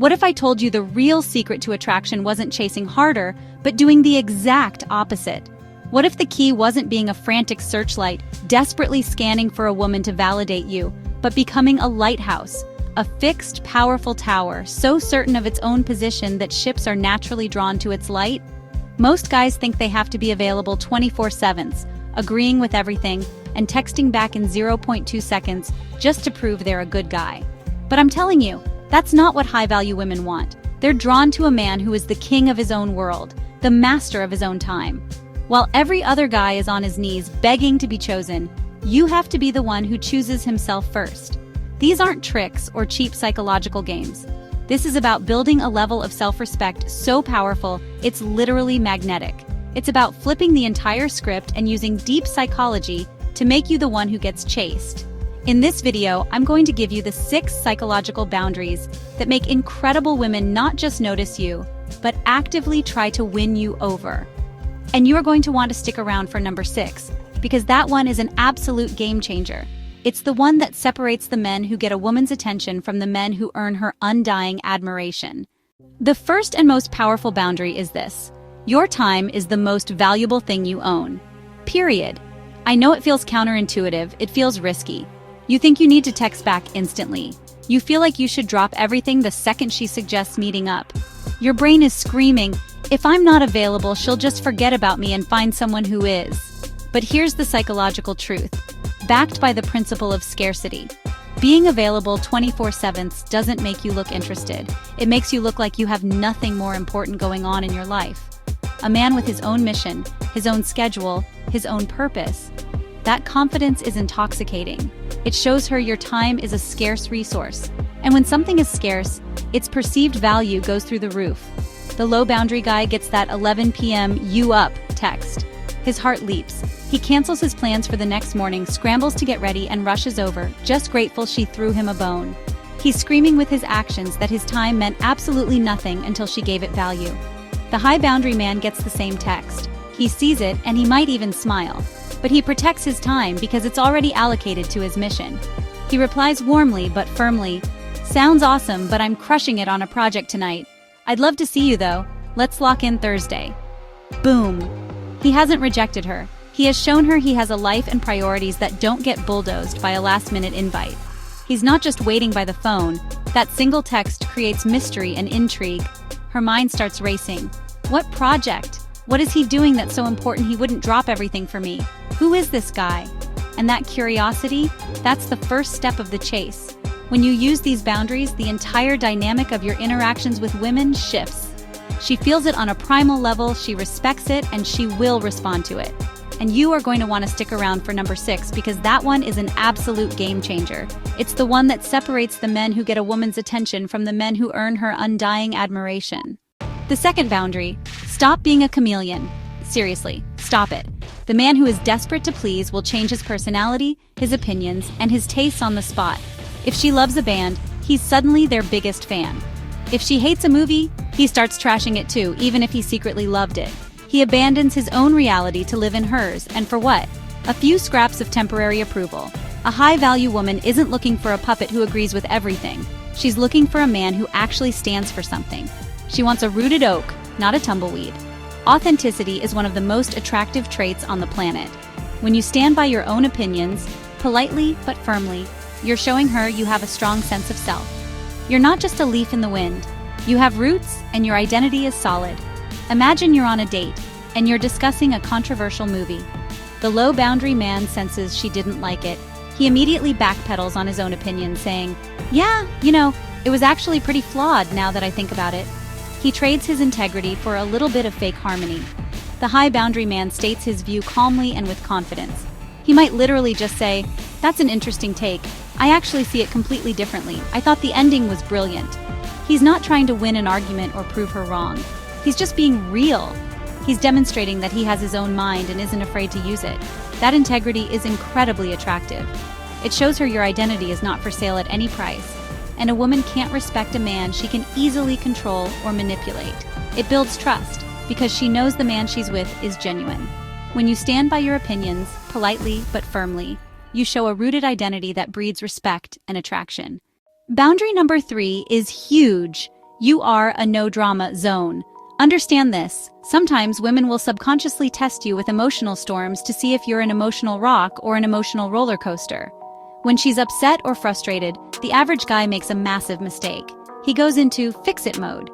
What if I told you the real secret to attraction wasn't chasing harder, but doing the exact opposite? What if the key wasn't being a frantic searchlight, desperately scanning for a woman to validate you, but becoming a lighthouse, a fixed, powerful tower, so certain of its own position that ships are naturally drawn to its light? Most guys think they have to be available 24/7, agreeing with everything, and texting back in 0.2 seconds just to prove they're a good guy. But I'm telling you, that's not what high-value women want. They're drawn to a man who is the king of his own world, the master of his own time. While every other guy is on his knees begging to be chosen, you have to be the one who chooses himself first. These aren't tricks or cheap psychological games. This is about building a level of self-respect so powerful, it's literally magnetic. It's about flipping the entire script and using deep psychology to make you the one who gets chased. In this video, I'm going to give you the 6 psychological boundaries that make incredible women not just notice you, but actively try to win you over. And you are going to want to stick around for number 6, because that one is an absolute game changer. It's the one that separates the men who get a woman's attention from the men who earn her undying admiration. The first and most powerful boundary is this: your time is the most valuable thing you own. Period. I know it feels counterintuitive, it feels risky. You think you need to text back instantly. You feel like you should drop everything the second she suggests meeting up. Your brain is screaming, if I'm not available, she'll just forget about me and find someone who is. But here's the psychological truth, backed by the principle of scarcity. Being available 24/7 doesn't make you look interested. It makes you look like you have nothing more important going on in your life. A man with his own mission, his own schedule, his own purpose. That confidence is intoxicating. It shows her your time is a scarce resource. And when something is scarce, its perceived value goes through the roof. The low boundary guy gets that 11 p.m. "you up" text. His heart leaps. He cancels his plans for the next morning, scrambles to get ready, and rushes over, just grateful she threw him a bone. He's screaming with his actions that his time meant absolutely nothing until she gave it value. The high boundary man gets the same text. He sees it, and he might even smile. But he protects his time because it's already allocated to his mission. He replies warmly but firmly, "Sounds awesome, but I'm crushing it on a project tonight. I'd love to see you though. Let's lock in Thursday." Boom. He hasn't rejected her. He has shown her he has a life and priorities that don't get bulldozed by a last-minute invite. He's not just waiting by the phone. That single text creates mystery and intrigue. Her mind starts racing. What project? What is he doing that's so important he wouldn't drop everything for me? Who is this guy? And that curiosity, that's the first step of the chase. When you use these boundaries, the entire dynamic of your interactions with women shifts. She feels it on a primal level, she respects it, and she will respond to it. And you are going to want to stick around for number 6 because that one is an absolute game changer. It's the one that separates the men who get a woman's attention from the men who earn her undying admiration. The second boundary, stop being a chameleon. Seriously, stop it. The man who is desperate to please will change his personality, his opinions, and his tastes on the spot. If she loves a band, he's suddenly their biggest fan. If she hates a movie, he starts trashing it too, even if he secretly loved it. He abandons his own reality to live in hers, and for what? A few scraps of temporary approval. A high-value woman isn't looking for a puppet who agrees with everything. She's looking for a man who actually stands for something. She wants a rooted oak, not a tumbleweed. Authenticity is one of the most attractive traits on the planet. When you stand by your own opinions, politely but firmly, you're showing her you have a strong sense of self. You're not just a leaf in the wind. You have roots, and your identity is solid. Imagine you're on a date, and you're discussing a controversial movie. The low-boundary man senses she didn't like it. He immediately backpedals on his own opinion, saying, "Yeah, it was actually pretty flawed now that I think about it." He trades his integrity for a little bit of fake harmony. The high-boundary man states his view calmly and with confidence. He might literally just say, "That's an interesting take. I actually see it completely differently. I thought the ending was brilliant." He's not trying to win an argument or prove her wrong. He's just being real. He's demonstrating that he has his own mind and isn't afraid to use it. That integrity is incredibly attractive. It shows her your identity is not for sale at any price. And a woman can't respect a man she can easily control or manipulate. It builds trust because she knows the man she's with is genuine. When you stand by your opinions, politely but firmly, you show a rooted identity that breeds respect and attraction. Boundary number 3 is huge. You are a no-drama zone. Understand this. Sometimes women will subconsciously test you with emotional storms to see if you're an emotional rock or an emotional roller coaster. When she's upset or frustrated, the average guy makes a massive mistake. He goes into fix-it mode.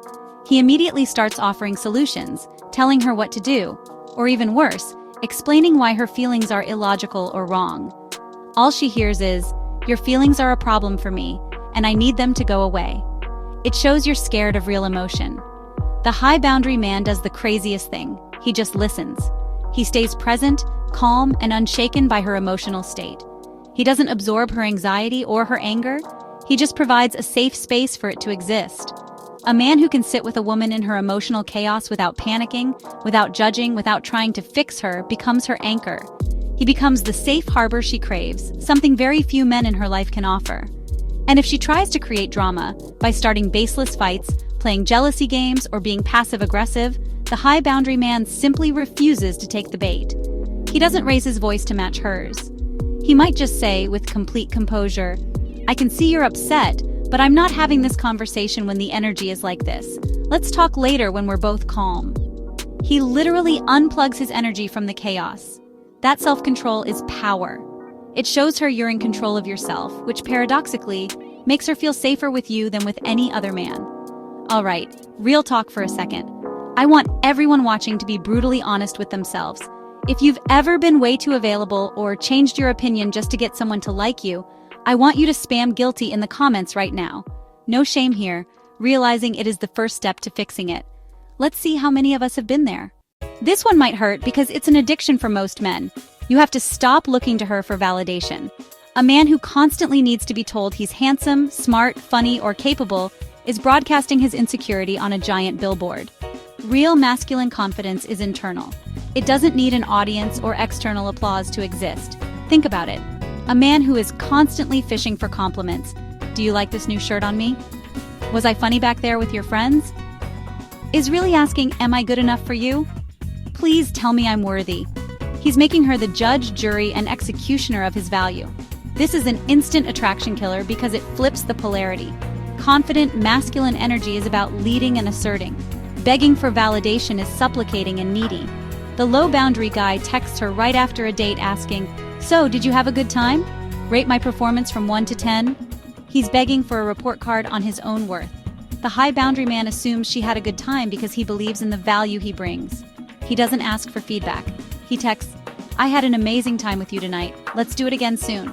He immediately starts offering solutions, telling her what to do, or even worse, explaining why her feelings are illogical or wrong. All she hears is, "Your feelings are a problem for me, and I need them to go away." It shows you're scared of real emotion. The high boundary man does the craziest thing. He just listens. He stays present, calm, and unshaken by her emotional state. He doesn't absorb her anxiety or her anger. He just provides a safe space for it to exist. A man who can sit with a woman in her emotional chaos without panicking, without judging, without trying to fix her, becomes her anchor. He becomes the safe harbor she craves, something very few men in her life can offer. And if she tries to create drama by starting baseless fights, playing jealousy games, or being passive-aggressive, the high boundary man simply refuses to take the bait. He doesn't raise his voice to match hers. He might just say, with complete composure, "I can see you're upset, but I'm not having this conversation when the energy is like this. Let's talk later when we're both calm." He literally unplugs his energy from the chaos. That self-control is power. It shows her you're in control of yourself, which paradoxically makes her feel safer with you than with any other man. All right, real talk for a second. I want everyone watching to be brutally honest with themselves. If you've ever been way too available or changed your opinion just to get someone to like you, I want you to spam guilty in the comments right now. No shame here, realizing it is the first step to fixing it. Let's see how many of us have been there. This one might hurt because it's an addiction for most men. You have to stop looking to her for validation. A man who constantly needs to be told he's handsome, smart, funny, or capable is broadcasting his insecurity on a giant billboard. Real masculine confidence is internal. It doesn't need an audience or external applause to exist. Think about it. A man who is constantly fishing for compliments. "Do you like this new shirt on me? Was I funny back there with your friends?" Is really asking, "Am I good enough for you? Please tell me I'm worthy." He's making her the judge, jury, and executioner of his value. This is an instant attraction killer because it flips the polarity. Confident, masculine energy is about leading and asserting. Begging for validation is supplicating and needy. The low-boundary guy texts her right after a date asking, "So, did you have a good time? Rate my performance from 1 to 10? He's begging for a report card on his own worth. The high-boundary man assumes she had a good time because he believes in the value he brings. He doesn't ask for feedback. He texts, "I had an amazing time with you tonight. Let's do it again soon."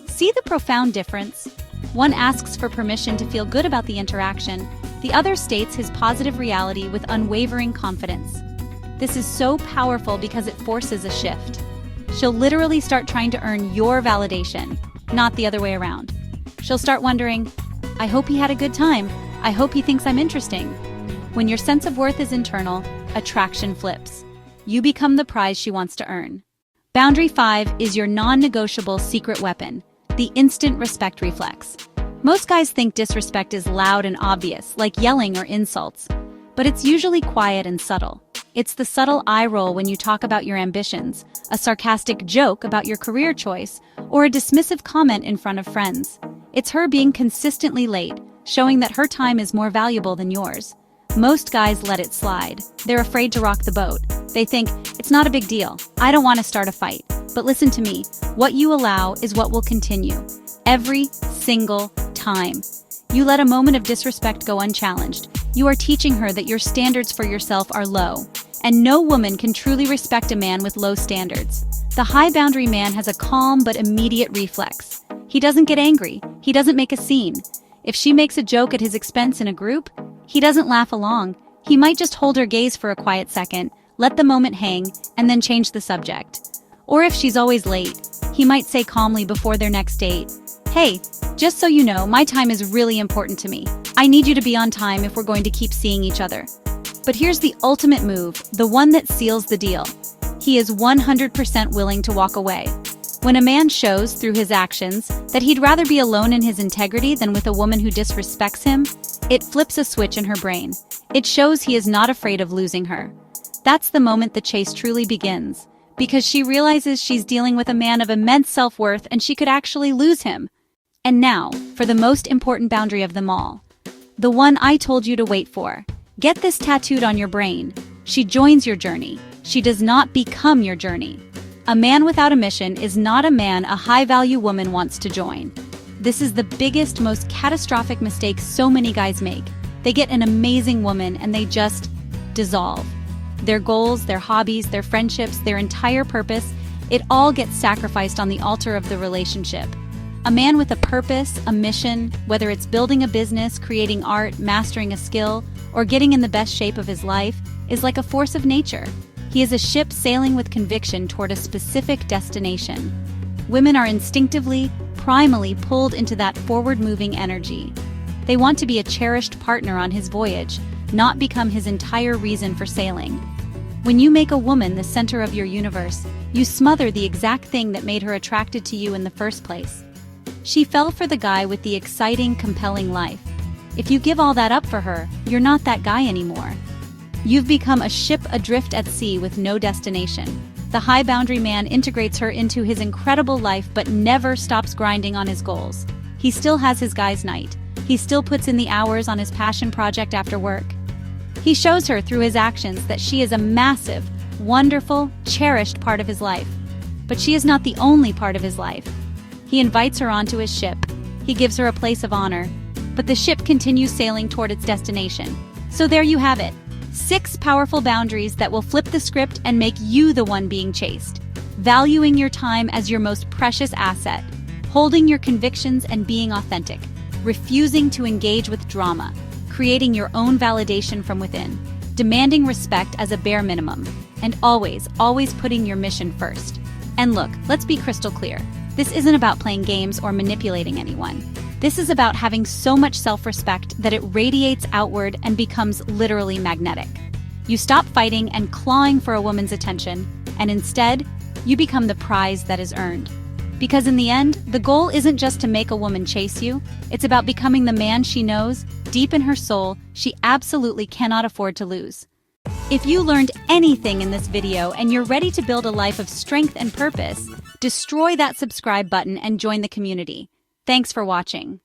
See the profound difference? One asks for permission to feel good about the interaction. The other states his positive reality with unwavering confidence. This is so powerful because it forces a shift. She'll literally start trying to earn your validation, not the other way around. She'll start wondering, "I hope he had a good time. I hope he thinks I'm interesting." When your sense of worth is internal, attraction flips. You become the prize she wants to earn. Boundary 5 is your non-negotiable secret weapon, the instant respect reflex. Most guys think disrespect is loud and obvious, like yelling or insults. But it's usually quiet and subtle. It's the subtle eye roll when you talk about your ambitions, a sarcastic joke about your career choice, or a dismissive comment in front of friends. It's her being consistently late, showing that her time is more valuable than yours. Most guys let it slide. They're afraid to rock the boat. They think, "It's not a big deal. I don't want to start a fight." But listen to me, what you allow is what will continue. Every single time. You let a moment of disrespect go unchallenged. You are teaching her that your standards for yourself are low. And no woman can truly respect a man with low standards. The high boundary man has a calm but immediate reflex. He doesn't get angry. He doesn't make a scene. If she makes a joke at his expense in a group, he doesn't laugh along. He might just hold her gaze for a quiet second, let the moment hang, and then change the subject. Or if she's always late, he might say calmly before their next date, "Hey, just so you know, my time is really important to me. I need you to be on time if we're going to keep seeing each other." But here's the ultimate move, the one that seals the deal. He is 100% willing to walk away. When a man shows through his actions that he'd rather be alone in his integrity than with a woman who disrespects him, it flips a switch in her brain. It shows he is not afraid of losing her. That's the moment the chase truly begins, because she realizes she's dealing with a man of immense self-worth and she could actually lose him. And now, for the most important boundary of them all. The one I told you to wait for. Get this tattooed on your brain. She joins your journey. She does not become your journey. A man without a mission is not a man a high-value woman wants to join. This is the biggest, most catastrophic mistake so many guys make. They get an amazing woman and they just dissolve. Their goals, their hobbies, their friendships, their entire purpose, it all gets sacrificed on the altar of the relationship. A man with a purpose, a mission, whether it's building a business, creating art, mastering a skill, or getting in the best shape of his life, is like a force of nature. He is a ship sailing with conviction toward a specific destination. Women are instinctively, primally pulled into that forward-moving energy. They want to be a cherished partner on his voyage, not become his entire reason for sailing. When you make a woman the center of your universe, you smother the exact thing that made her attracted to you in the first place. She fell for the guy with the exciting, compelling life. If you give all that up for her, you're not that guy anymore. You've become a ship adrift at sea with no destination. The high-boundary man integrates her into his incredible life but never stops grinding on his goals. He still has his guy's night. He still puts in the hours on his passion project after work. He shows her through his actions that she is a massive, wonderful, cherished part of his life. But she is not the only part of his life. He invites her onto his ship. He gives her a place of honor. But the ship continues sailing toward its destination. So there you have it. 6 powerful boundaries that will flip the script and make you the one being chased. Valuing your time as your most precious asset. Holding your convictions and being authentic. Refusing to engage with drama. Creating your own validation from within. Demanding respect as a bare minimum. And always, always putting your mission first. And look, let's be crystal clear. This isn't about playing games or manipulating anyone. This is about having so much self-respect that it radiates outward and becomes literally magnetic. You stop fighting and clawing for a woman's attention, and instead, you become the prize that is earned. Because in the end, the goal isn't just to make a woman chase you, it's about becoming the man she knows, deep in her soul, she absolutely cannot afford to lose. If you learned anything in this video and you're ready to build a life of strength and purpose, destroy that subscribe button and join the community. Thanks for watching.